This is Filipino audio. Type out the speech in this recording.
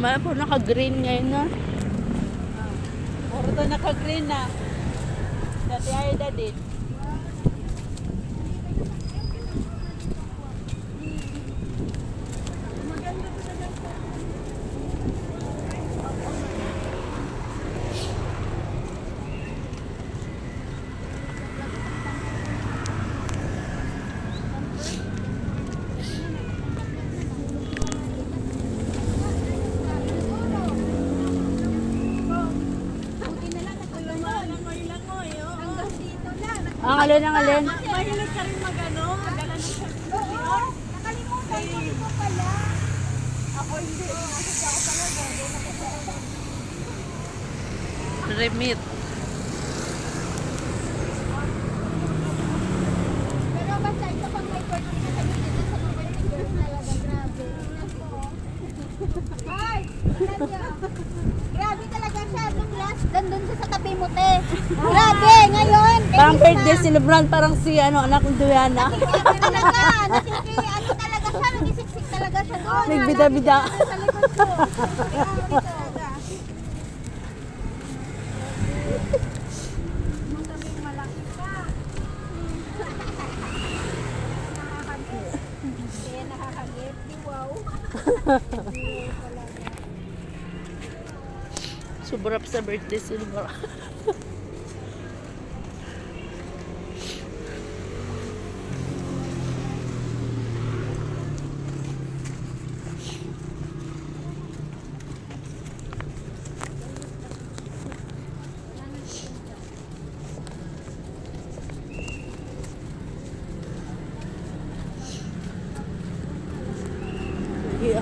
Po naka-green ngayon na. Puro to naka-green na. Dati ay dadi. Ang alin, ang alin. Mahilig ka rin magano, magdala ng certificate. Nakalimutan ko ito pala. Ako hindi. Nasa ako talaga. Remit. Pero basta ito pag may birthday na sabi nila sa mga birthday girls talaga, grabe. Ay, tingnan niyo. Grabe talaga siya. Nung last, nandun siya sa tabi mo, te. Grabe, ngayon. Parang birthday celebrant, parang si anak ng Diana. Talaga, ano talaga siya, nagisiksik talaga siya doon. Nagbida-bida. Sa likod ko. Grabe talaga. Masabing malaki pa. Nakakagit. Kaya nakakagit. Di wow. Subrap sa birthday celebrant. Iya,